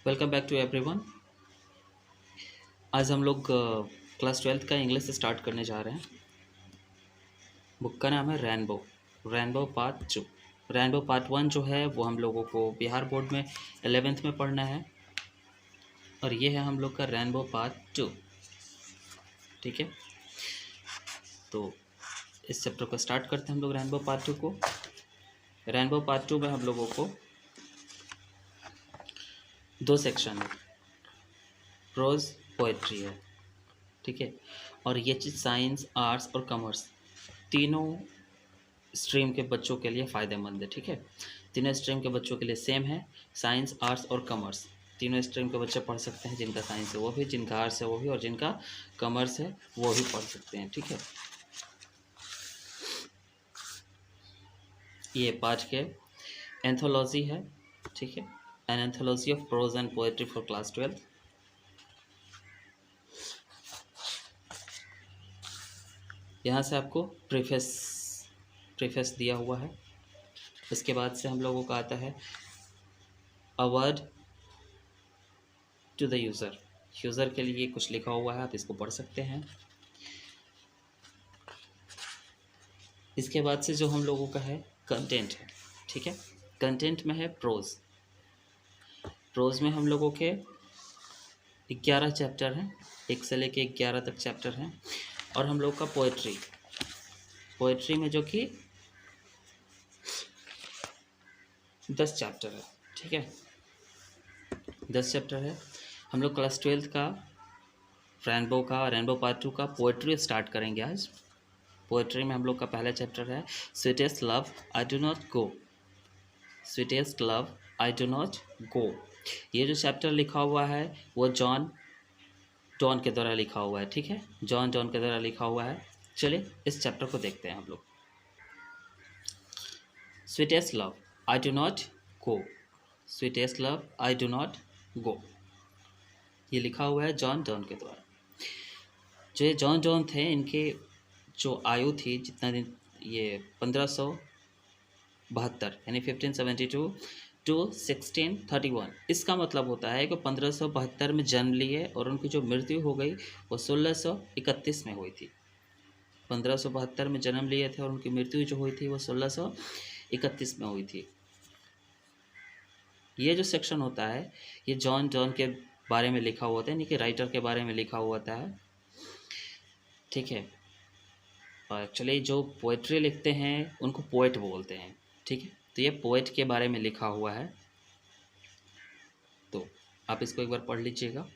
Welcome back to everyone. आज हम लोग क्लास 12th का इंग्लिश स्टार्ट करने जा रहे हैं। बुक का नाम है rainbow. Rainbow part 2। Rainbow part 1 जो है वो हम लोगों को बिहार बोर्ड में 11th में पढ़ना है, और ये है हम लोग का रेनबो पार्ट 2। ठीक है, तो इस चैप्टर को स्टार्ट करते हैं हम लोग रेनबो पार्ट 2 को। रेनबो पार्ट 2 में हम लोगों को 2 सेक्शन है, प्रोज पोएट्री है। ठीक है, और ये चीज़ साइंस, आर्ट्स और कॉमर्स तीनों स्ट्रीम के बच्चों के लिए फ़ायदेमंद है। ठीक है, तीनों स्ट्रीम के बच्चों के लिए सेम है। साइंस, आर्ट्स और कॉमर्स तीनों स्ट्रीम के बच्चे पढ़ सकते हैं। जिनका साइंस है वो भी, जिनका आर्ट्स है वो भी, और जिनका कॉमर्स है वो भी पढ़ सकते हैं। ठीक है, ये पाठ के एंथोलॉजी है। ठीक है, an anthology of pros and poetry for class 12। यहाँ से आपको प्रीफेस दिया हुआ है। इसके बाद से हम लोगों का आता है a word to the user. User के लिए कुछ लिखा हुआ है, आप इसको पढ़ सकते हैं। इसके बाद से जो हम लोगों का है कंटेंट है। ठीक है, कंटेंट में है प्रोज। प्रोज में हम लोगों के 11 चैप्टर हैं, 1 से लेके 11 तक चैप्टर हैं। और हम लोग का पोएट्री में जो कि 10 चैप्टर है। ठीक है, 10 चैप्टर है। हम लोग क्लास 12th का रेनबो पार्ट 2 का पोएट्री स्टार्ट करेंगे आज। पोएट्री में हम लोग का पहला चैप्टर है sweetest love I do not go. Sweetest love I do not go. ये जो चैप्टर लिखा हुआ है वो जॉन डॉन के द्वारा लिखा हुआ है। ठीक है, जॉन डॉन के द्वारा लिखा हुआ है। चलिए इस चैप्टर को देखते हैं हम लोग। Sweetest love I do not go. Sweetest love I do not go, ये लिखा हुआ है जॉन डॉन के द्वारा। जो ये जॉन डॉन थे, इनके जो आयु थी जितना दिन, ये 1572 यानी 1572 टू 1631। इसका मतलब होता है कि 1572 में जन्म लिए और उनकी जो मृत्यु हो गई वो 1631 में हुई थी। 1572 में जन्म लिए थे और उनकी मृत्यु जो हुई थी वो 1631 में हुई थी। ये जो सेक्शन होता है ये जॉन डॉन के बारे में लिखा हुआ होता है, यानी कि राइटर के बारे में लिखा हुआ होता है। ठीक है, और एक्चुअली जो पोएट्री लिखते हैं उनको पोएट बोलते हैं। ठीक है, तो ये पोएट के बारे में लिखा हुआ है, तो आप इसको एक बार पढ़ लीजिएगा।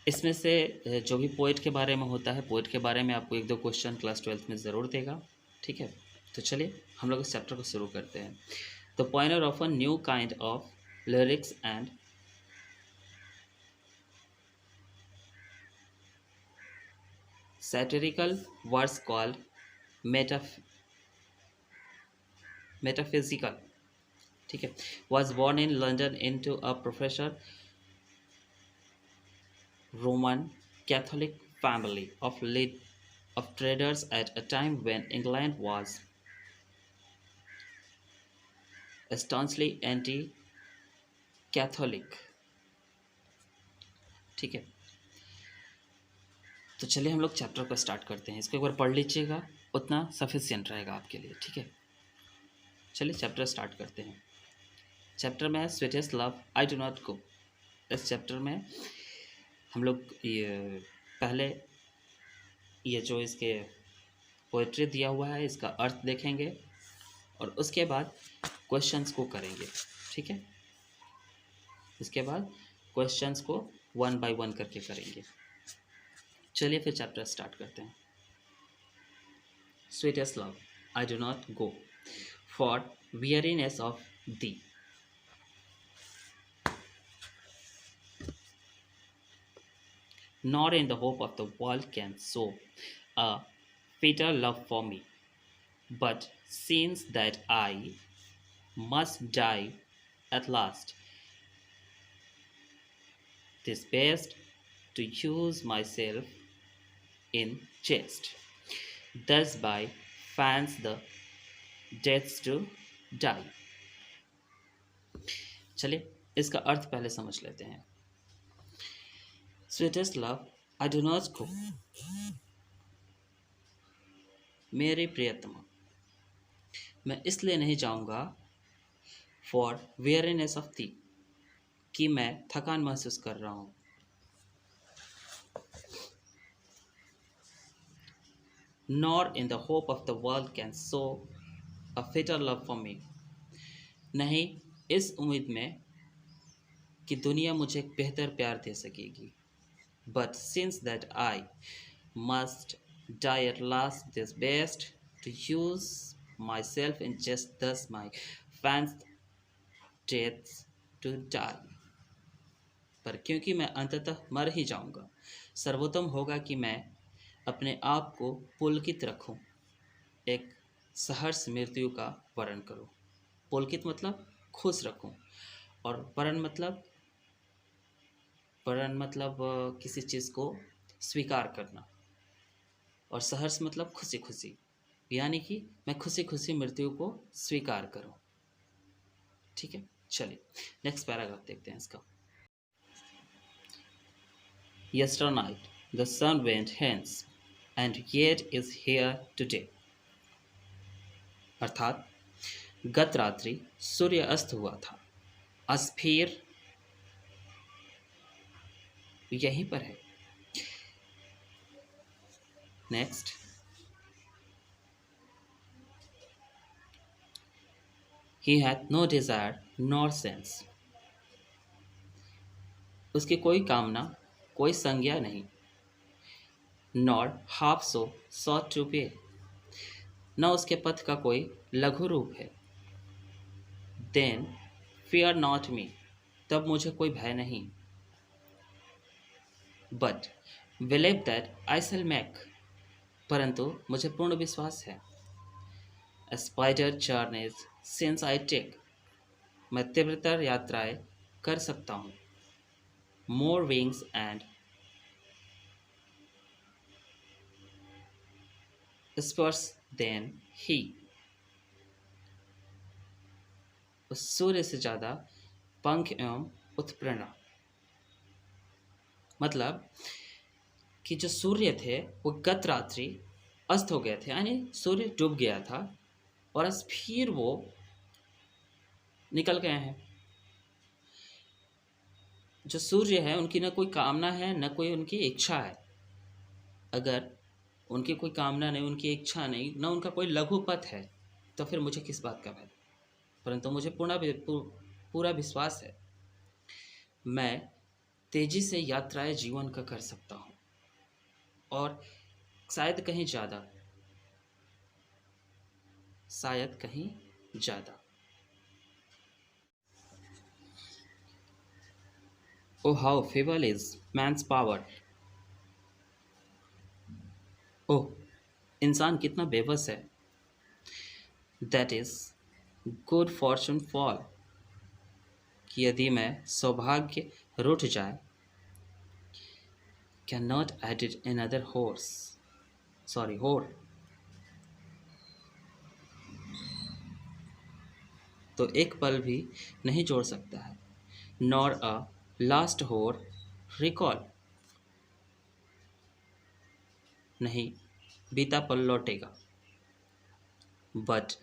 इसमें से जो भी पोएट के बारे में होता है, पोएट के बारे में आपको 1-2 क्वेश्चन क्लास 12th में ज़रूर देगा। ठीक है, तो चलिए हम लोग इस चैप्टर को शुरू करते हैं। The pioneer of a new kind of lyrics and satirical verse called metaphysical, ठीक है, was born in London into a professor Roman Catholic family of traders at a time when England was staunchly anti-Catholic। ठीक है, तो चलिए हम लोग chapter को start करते हैं। इसको एक बार पढ़ लीजिएगा, उतना सफिशिएंट रहेगा आपके लिए। ठीक है, चलिए चैप्टर स्टार्ट करते हैं। चैप्टर में है sweetest love I do not go. इस चैप्टर में हम लोग ये पहले ये जो इसके पोएट्री दिया हुआ है इसका अर्थ देखेंगे और उसके बाद क्वेश्चंस को करेंगे। ठीक है, इसके बाद क्वेश्चंस को 1 by 1 करके करेंगे। चलिए फिर चैप्टर स्टार्ट करते हैं। Sweetest love I do not go for weariness of thee, nor in the hope of the world can show a fitter love for me. But since that I must die at last, 'tis best to use myself in jest, thus by fans the deaths to die। चलिए इसका अर्थ पहले समझ लेते हैं। Sweetest love I do not go, मेरे प्रियतमा मैं इसलिए नहीं जाऊंगा, फॉर वेयरनेस ऑफ थी, कि मैं थकान महसूस कर रहा हूँ। Nor in the hope of the world can so a fitter love for me, नहीं इस उम्मीद में कि दुनिया मुझे एक बेहतर प्यार दे सकेगी। But since that I must die at last, it is best to use myself in just thus my fans deaths to die. पर क्योंकि मैं अंततः मर ही जाऊंगा, सर्वोत्तम होगा कि मैं अपने आप को पुलकित रखूं, एक सहर्ष मृत्यु का वर्ण करूं। पुलकित मतलब खुश रखूं, और वर्ण मतलब किसी चीज़ को स्वीकार करना, और सहर्ष मतलब खुशी खुशी, यानी कि मैं खुशी खुशी मृत्यु को स्वीकार करूं। ठीक है, चलिए नेक्स्ट पैराग्राफ देखते हैं इसका। Yesterday night the sun went hence and yet is here today, अर्थात गत रात्रि सूर्य अस्त हुआ था, आज फिर यहीं पर है। Next, he hath no desire nor sense, उसकी कोई कामना कोई संज्ञा नहीं। nor half so sought to be, न उसके पथ का कोई लघु रूप है। then fear not me, तब मुझे कोई भय नहीं। but believe that I shall make, परंतु मुझे पूर्ण विश्वास है। A spider journeys since I take, मैं तीव्रतर यात्राएं कर सकता हूँ। More wings and spurs than he, उस सूर्य से ज़्यादा पंख एवं उत्प्रेरणा। मतलब कि जो सूर्य थे वो गत रात्रि अस्त हो गए थे, यानी सूर्य डूब गया था, और आज फिर वो निकल गए हैं। जो सूर्य है उनकी न कोई कामना है न कोई उनकी इच्छा है। अगर उनकी कोई कामना नहीं, उनकी इच्छा नहीं, न उनका कोई लघु पथ है, तो फिर मुझे किस बात का भय। परंतु मुझे पूरा विश्वास है, मैं तेजी से यात्राएं जीवन का कर सकता हूँ, और शायद कहीं ज़्यादा। Oh, how feeble is man's power! ओह, इंसान कितना बेबस है। That is good fortune fall, कि यदि मैं सौभाग्य रूठ जाए। Cannot add it another whore, तो एक पल भी नहीं जोड़ सकता है। Nor a last whore recall, नहीं बीता पल लौटेगा। But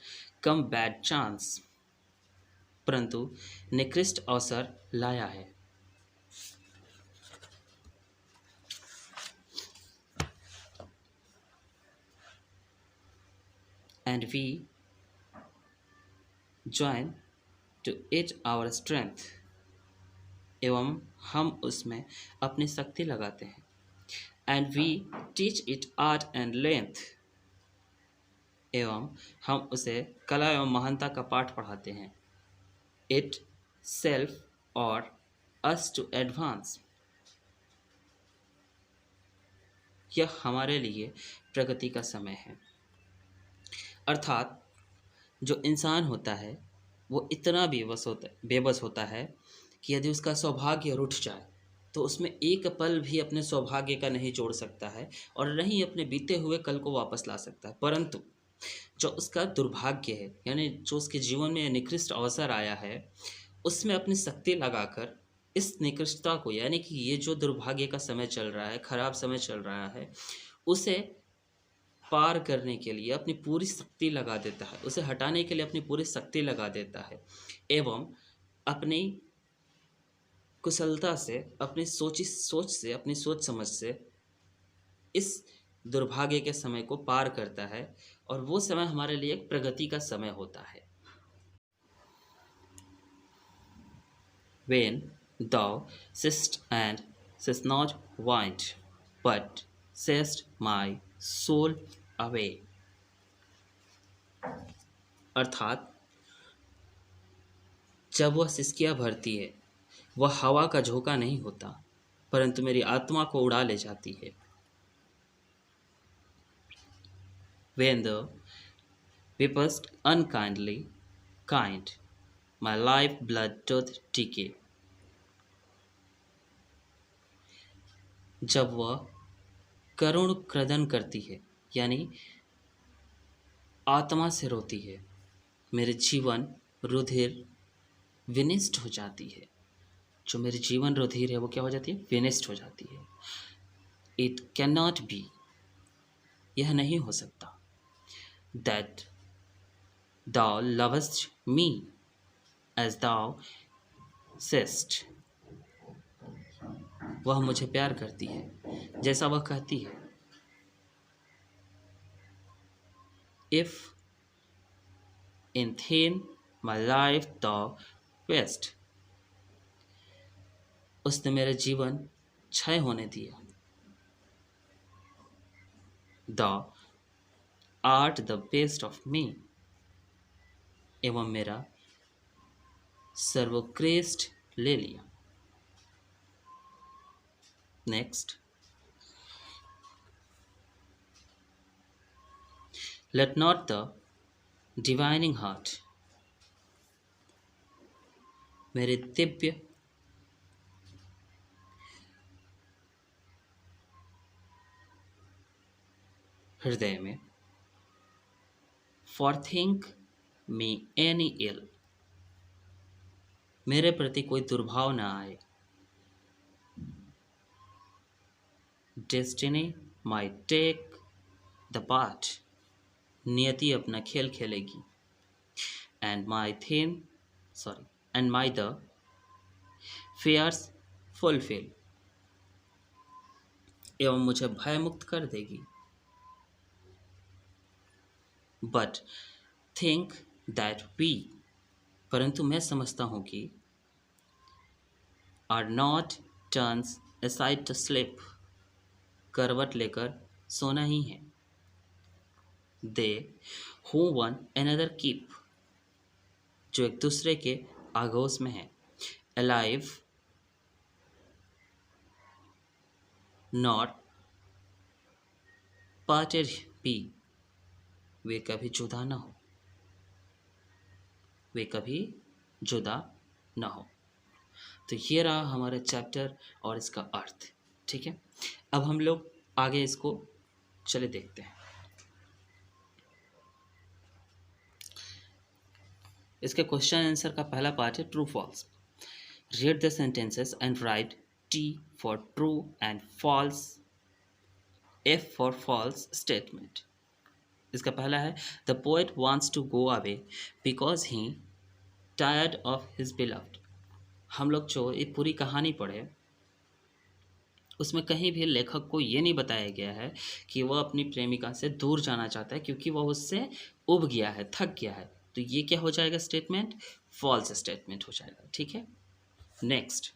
come bad chance, परंतु निकृष्ट अवसर लाया है। And we join to it our strength, एवं हम उसमें अपनी शक्ति लगाते हैं। And we teach it art and length, एवं हम उसे कला एवं महानता का पाठ पढ़ाते हैं। It self और us to advance, यह हमारे लिए प्रगति का समय है। अर्थात जो इंसान होता है वो इतना बेबस होता है कि यदि उसका सौभाग्य रूठ जाए तो उसमें एक पल भी अपने सौभाग्य का नहीं जोड़ सकता है, और न ही अपने बीते हुए कल को वापस ला सकता है। परंतु जो उसका दुर्भाग्य है, यानी जो उसके जीवन में निकृष्ट अवसर आया है, उसमें अपनी शक्ति लगाकर इस निकृष्टता को, यानी कि ये जो दुर्भाग्य का समय चल रहा है, खराब समय चल रहा है, उसे पार करने के लिए अपनी पूरी शक्ति लगा देता है, उसे हटाने के लिए अपनी पूरी शक्ति लगा देता है, एवं अपनी कुशलता से, अपनी सोच से, अपनी सोच समझ से इस दुर्भाग्य के समय को पार करता है, और वो समय हमारे लिए एक प्रगति का समय होता है। When thou sittest and sittest not wind, but seest my soul away, अर्थात जब वह सिसकियाँ भरती है, वह हवा का झोंका नहीं होता, परंतु मेरी आत्मा को उड़ा ले जाती है। When the weepest unkindly kind, my life blood doth decay, जब वह करुण क्रदन करती है, यानी आत्मा से रोती है, मेरे जीवन रुधिर विनिष्ट हो जाती है। जो मेरी जीवन रुधिर है वो क्या हो जाती है? विनिष्ट हो जाती है। इट कैन नॉट बी, यह नहीं हो सकता। दैट दाउ लवस्ट मी एज दाउ सेस्ट, वह मुझे प्यार करती है जैसा वह कहती है। If in thine my life thou waste, उसने मेरा जीवन क्षय होने दिया। The art the best of me, एवं मेरा सर्वोत्कृष्ट ले लिया। Next, let not the divining heart, मेरे दिव्य हृदय में forethink me any ill, मेरे प्रति कोई दुर्भाव न आए। Destiny my take the part, नियति अपना खेल खेलेगी। And my the fears fulfil, एवं मुझे भय मुक्त कर देगी। बट थिंक दैट वी, परंतु मैं समझता हूँ कि are not turns aside to sleep, करवट लेकर सोना ही है। They who one another keep, जो एक दूसरे के आगोश में है। अलाइव नॉट पार्टेड बी, वे कभी जुदा न हो, वे कभी जुदा न हो। तो ये रहा हमारा चैप्टर और इसका अर्थ। ठीक है, अब हम लोग आगे इसको चले देखते हैं। इसके क्वेश्चन आंसर का पहला पार्ट है true false. Read the sentences and write T for true and false, F for false statement. इसका पहला है the poet wants to go away because he tired of his beloved. हम लोग जो ये पूरी कहानी पढ़े उसमें कहीं भी लेखक को ये नहीं बताया गया है कि वह अपनी प्रेमिका से दूर जाना चाहता है क्योंकि वह उससे उब गया है, थक गया है। तो ये क्या हो जाएगा स्टेटमेंट? फॉल्स स्टेटमेंट हो जाएगा। ठीक है, next,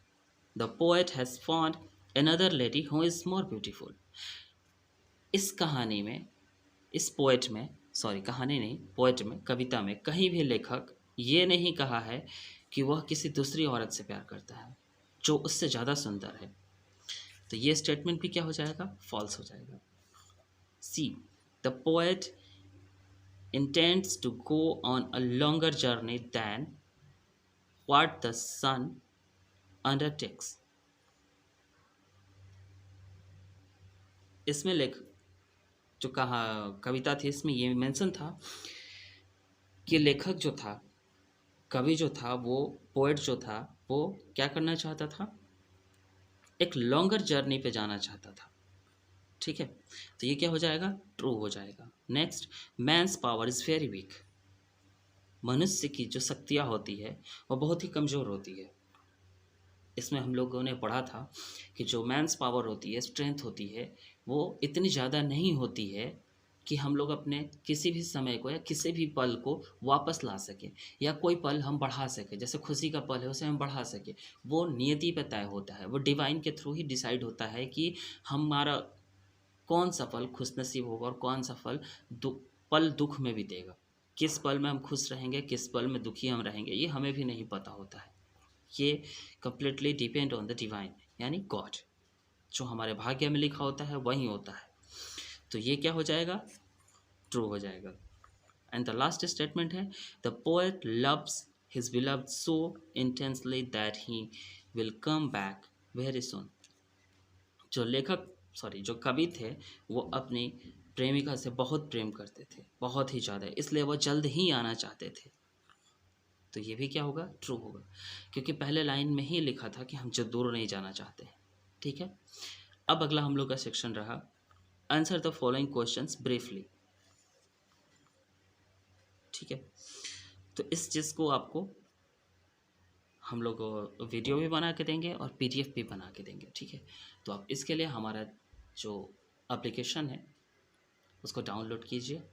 the poet has found another lady who is more beautiful. इस कहानी में, इस पोएट में, सॉरी कहानी नहीं, पोएट में, कविता में कहीं भी लेखक ये नहीं कहा है कि वह किसी दूसरी औरत से प्यार करता है जो उससे ज़्यादा सुंदर है। तो ये स्टेटमेंट भी क्या हो जाएगा? फॉल्स हो जाएगा। See, the poet intends to go on a longer journey than what the sun undertakes. इसमें जो कविता थी इसमें ये मेंशन था कि लेखक जो था कवि जो था, वो पोएट जो था, वो क्या करना चाहता था, एक लॉन्गर जर्नी पे जाना चाहता था। ठीक है, तो ये क्या हो जाएगा, ट्रू हो जाएगा। Next, man's power is very weak. मनुष्य की जो शक्तियाँ होती है वो बहुत ही कमज़ोर होती है। इसमें हम लोगों ने पढ़ा था कि जो मैंस पावर होती है, स्ट्रेंथ होती है, वो इतनी ज़्यादा नहीं होती है कि हम लोग अपने किसी भी समय को या किसी भी पल को वापस ला सकें, या कोई पल हम बढ़ा सकें। जैसे खुशी का पल है, उसे हम बढ़ा सकें, वो नियति पे तय होता है, वो डिवाइन के थ्रू ही डिसाइड होता है कि हमारा कौन सा पल खुशनसीब होगा और कौन सा पल दुख में बीतेगा। किस पल में हम खुश रहेंगे, किस पल में दुखी हम रहेंगे, ये हमें भी नहीं पता होता है। ये completely depend on the divine, यानी गॉड। जो हमारे भाग्य में लिखा होता है वही होता है। तो ये क्या हो जाएगा, ट्रू हो जाएगा। एंड द लास्ट स्टेटमेंट है, the poet loves his beloved so intensely that he will come back very soon. जो लेखक, सॉरी, जो कवि थे, वो अपनी प्रेमिका से बहुत प्रेम करते थे, बहुत ही ज़्यादा, इसलिए वो जल्द ही आना चाहते थे। तो ये भी क्या होगा, ट्रू होगा, क्योंकि पहले लाइन में ही लिखा था कि हम जो दूर नहीं जाना चाहते हैं। ठीक है, अब अगला हम लोग का सेक्शन रहा, answer the following questions briefly. ठीक है, तो इस चीज़ को आपको हम लोग वीडियो भी बना के देंगे और पीडीएफ भी बना के देंगे। ठीक है, तो आप इसके लिए हमारा जो एप्लीकेशन है उसको डाउनलोड कीजिए